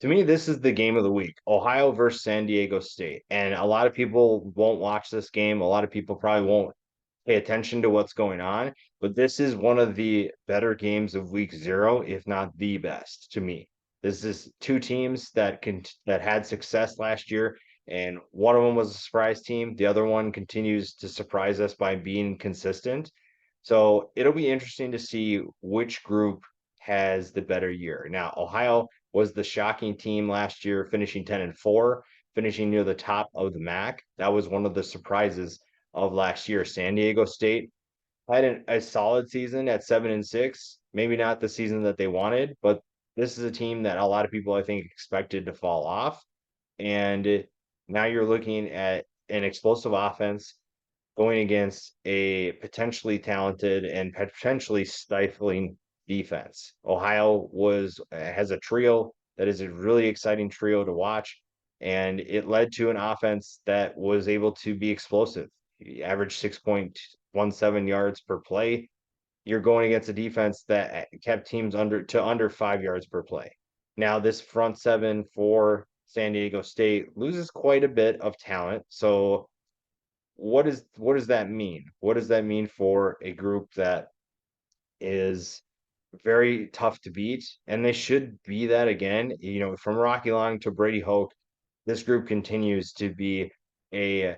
To me, this is the game of the week. Ohio versus San Diego State. And a lot of people won't watch this game. A lot of people probably won't pay attention to what's going on, but this is one of the better games of week 0, if not the best to me. This is two teams that had success last year, and one of them was a surprise team. The other one continues to surprise us by being consistent. So it'll be interesting to see which group has the better year. Now, Ohio was the shocking team last year, finishing 10-4, finishing near the top of the MAC. That was one of the surprises of last year. San Diego State had a solid season at 7-6. Maybe not the season that they wanted, but this is a team that a lot of people I think expected to fall off. And now you're looking at an explosive offense going against a potentially talented and potentially stifling defense. Ohio was has a trio that is a really exciting trio to watch, and it led to an offense that was able to be explosive. He averaged 6.17 yards per play. You're going against a defense that kept teams under 5 yards per play. Now, this front seven for San Diego State loses quite a bit of talent. So what does that mean? What does that mean for a group that is very tough to beat? And they should be that again. You know, from Rocky Long to Brady Hoke, this group continues to be a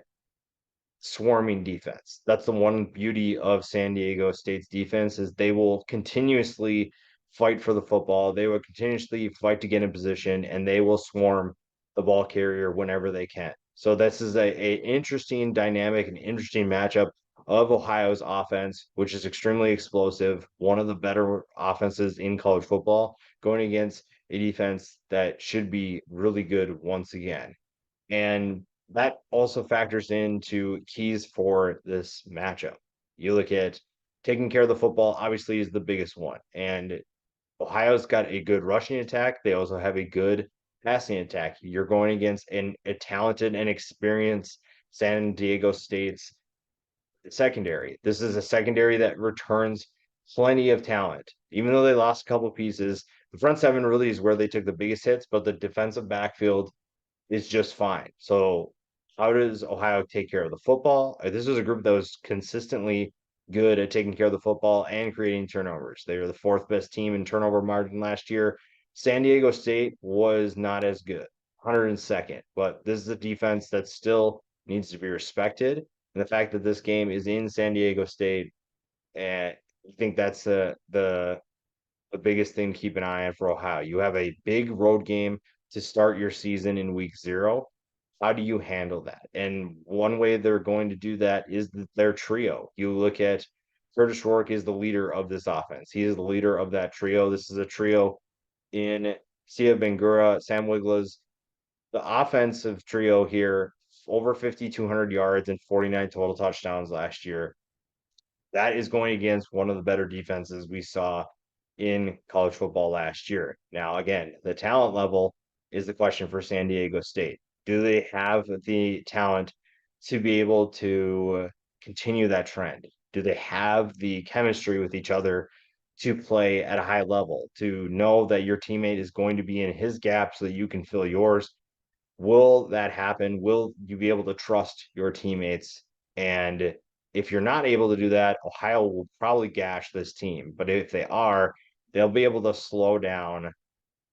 swarming defense. That's the one beauty of San Diego State's defense is they will continuously fight for the football. They will continuously fight to get in position, and they will swarm the ball carrier whenever they can. So this is a interesting dynamic and interesting matchup of Ohio's offense, which is extremely explosive, one of the better offenses in college football, going against a defense that should be really good once again. And that also factors into keys for this matchup. You look at taking care of the football, obviously, is the biggest one. And Ohio's got a good rushing attack. They also have a good passing attack. You're going against a talented and experienced San Diego State's secondary. This is a secondary that returns plenty of talent. Even though they lost a couple pieces, the front seven really is where they took the biggest hits, but the defensive backfield is just fine. So how does Ohio take care of the football? This was a group that was consistently good at taking care of the football and creating turnovers. They were the fourth best team in turnover margin last year. San Diego State was not as good, 102nd, but this is a defense that still needs to be respected. And the fact that this game is in San Diego State, and I think that's the biggest thing to keep an eye on for Ohio. You have a big road game to start your season in week 0. How do you handle that? And one way they're going to do that is their trio. You look at Curtis Rourke is the leader of this offense. He is the leader of that trio. This is a trio in Sia Bangura, Sam Wiglas. The offensive trio here, over 5,200 yards and 49 total touchdowns last year. That is going against one of the better defenses we saw in college football last year. Now, again, the talent level is the question for San Diego State. Do they have the talent to be able to continue that trend? Do they have the chemistry with each other to play at a high level, to know that your teammate is going to be in his gap so that you can fill yours? Will that happen? Will you be able to trust your teammates? And if you're not able to do that, Ohio will probably gash this team. But if they are, they'll be able to slow down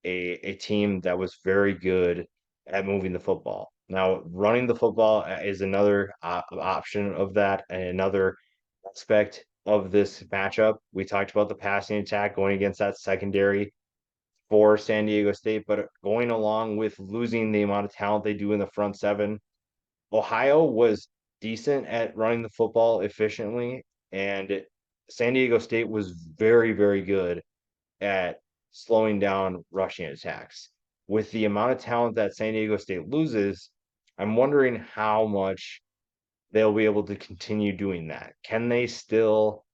a team that was very good at moving the football. Now, running the football is another option of that, and another aspect of this matchup. We talked about the passing attack going against that secondary for San Diego State, but going along with losing the amount of talent they do in the front seven, Ohio was decent at running the football efficiently, and San Diego State was very, very good at slowing down rushing attacks. With the amount of talent that San Diego State loses, I'm wondering how much they'll be able to continue doing that. Can they still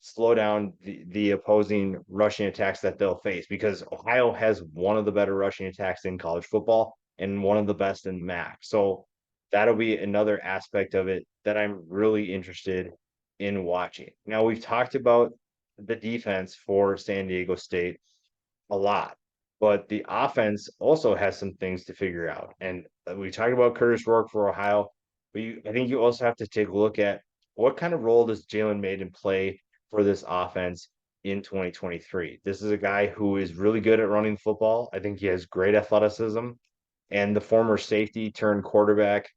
slow down the opposing rushing attacks that they'll face? Because Ohio has one of the better rushing attacks in college football and one of the best in MAC. So that'll be another aspect of it that I'm really interested in watching. Now, we've talked about the defense for San Diego State a lot. but the offense also has some things to figure out. And we talked about Curtis Rourke for Ohio, but I think you also have to take a look at what kind of role does Jalen Maiden play for this offense in 2023. This is a guy who is really good at running football. I think he has great athleticism, and the former safety turned quarterback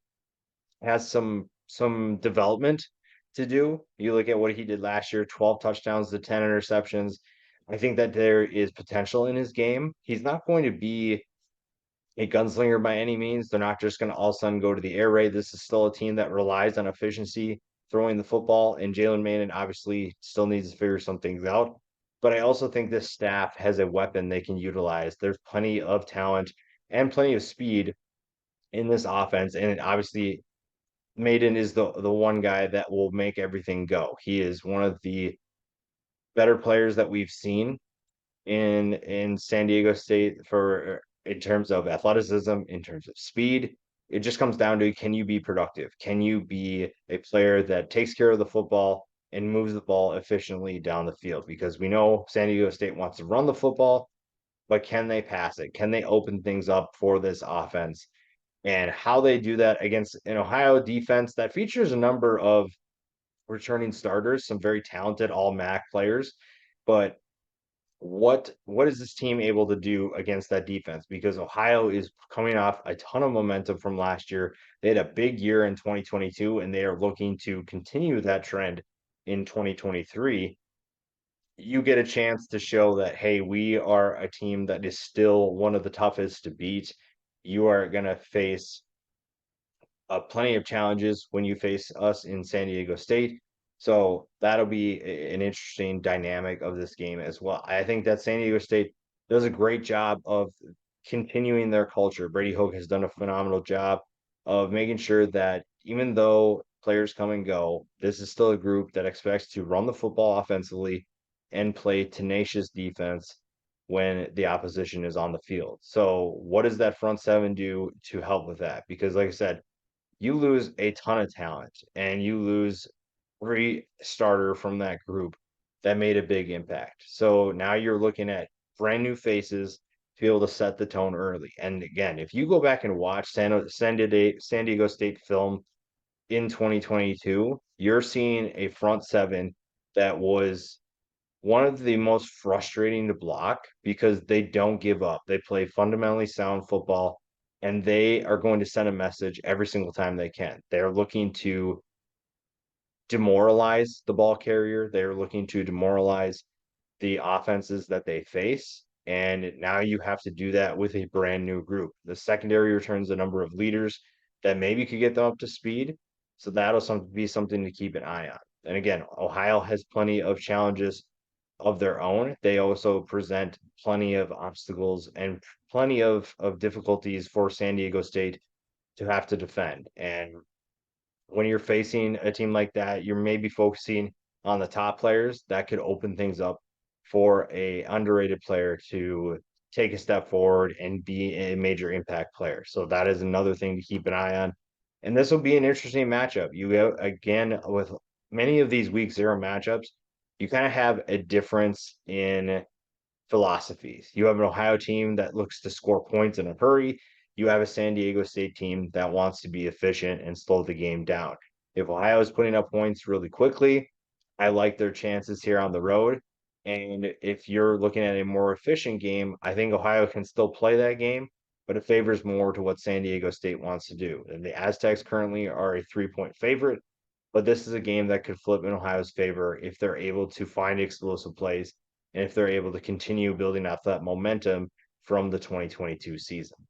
has some development to do. You look at what he did last year, 12 touchdowns to 10 interceptions. I think that there is potential in his game. He's not going to be a gunslinger by any means. They're not just going to all of a sudden go to the air raid. This is still a team that relies on efficiency throwing the football, and Jalen Manning obviously still needs to figure some things out. But I also think this staff has a weapon they can utilize. There's plenty of talent and plenty of speed in this offense, and obviously Maiden is the one guy that will make everything go. He is one of the better players that we've seen in San Diego State for in terms of athleticism, in terms of speed. It just comes down to, can you be productive? Can you be a player that takes care of the football and moves the ball efficiently down the field? Because we know San Diego State wants to run the football, but can they pass it? Can they open things up for this offense? And how they do that against an Ohio defense that features a number of returning starters, some very talented all MAC players. But what is this team able to do against that defense? Because Ohio is coming off a ton of momentum from last year. They had a big year in 2022, and they are looking to continue that trend in 2023. You get a chance to show that, hey, we are a team that is still one of the toughest to beat. You are going to face plenty of challenges when you face us in San Diego State. So that'll be an interesting dynamic of this game as well. I think that San Diego State does a great job of continuing their culture. Brady Hoke has done a phenomenal job of making sure that even though players come and go, this is still a group that expects to run the football offensively and play tenacious defense when the opposition is on the field. So what does that front seven do to help with that? Because like I said, you lose a ton of talent and you lose every starter from that group that made a big impact. So now you're looking at brand new faces to be able to set the tone early. And again, if you go back and watch San Diego State film in 2022, you're seeing a front seven that was one of the most frustrating to block because they don't give up. They play fundamentally sound football, and they are going to send a message every single time they can. They're looking to demoralize the ball carrier. They're looking to demoralize the offenses that they face. And now you have to do that with a brand new group. The secondary returns a number of leaders that maybe could get them up to speed. So that'll be something to keep an eye on. And again, Ohio has plenty of challenges of their own. They also present plenty of obstacles and plenty of difficulties for San Diego State to have to defend. And when you're facing a team like that, you're maybe focusing on the top players. That could open things up for a underrated player to take a step forward and be a major impact player. So that is another thing to keep an eye on. And this will be an interesting matchup. You have, again, with many of these week zero matchups, you kind of have a difference in philosophies. You have an Ohio team that looks to score points in a hurry. You have a San Diego State team that wants to be efficient and slow the game down. If Ohio is putting up points really quickly, I like their chances here on the road. And if you're looking at a more efficient game, I think Ohio can still play that game, but it favors more to what San Diego State wants to do. And the Aztecs currently are a 3-point favorite, but this is a game that could flip in Ohio's favor if they're able to find explosive plays and if they're able to continue building up that momentum from the 2022 season.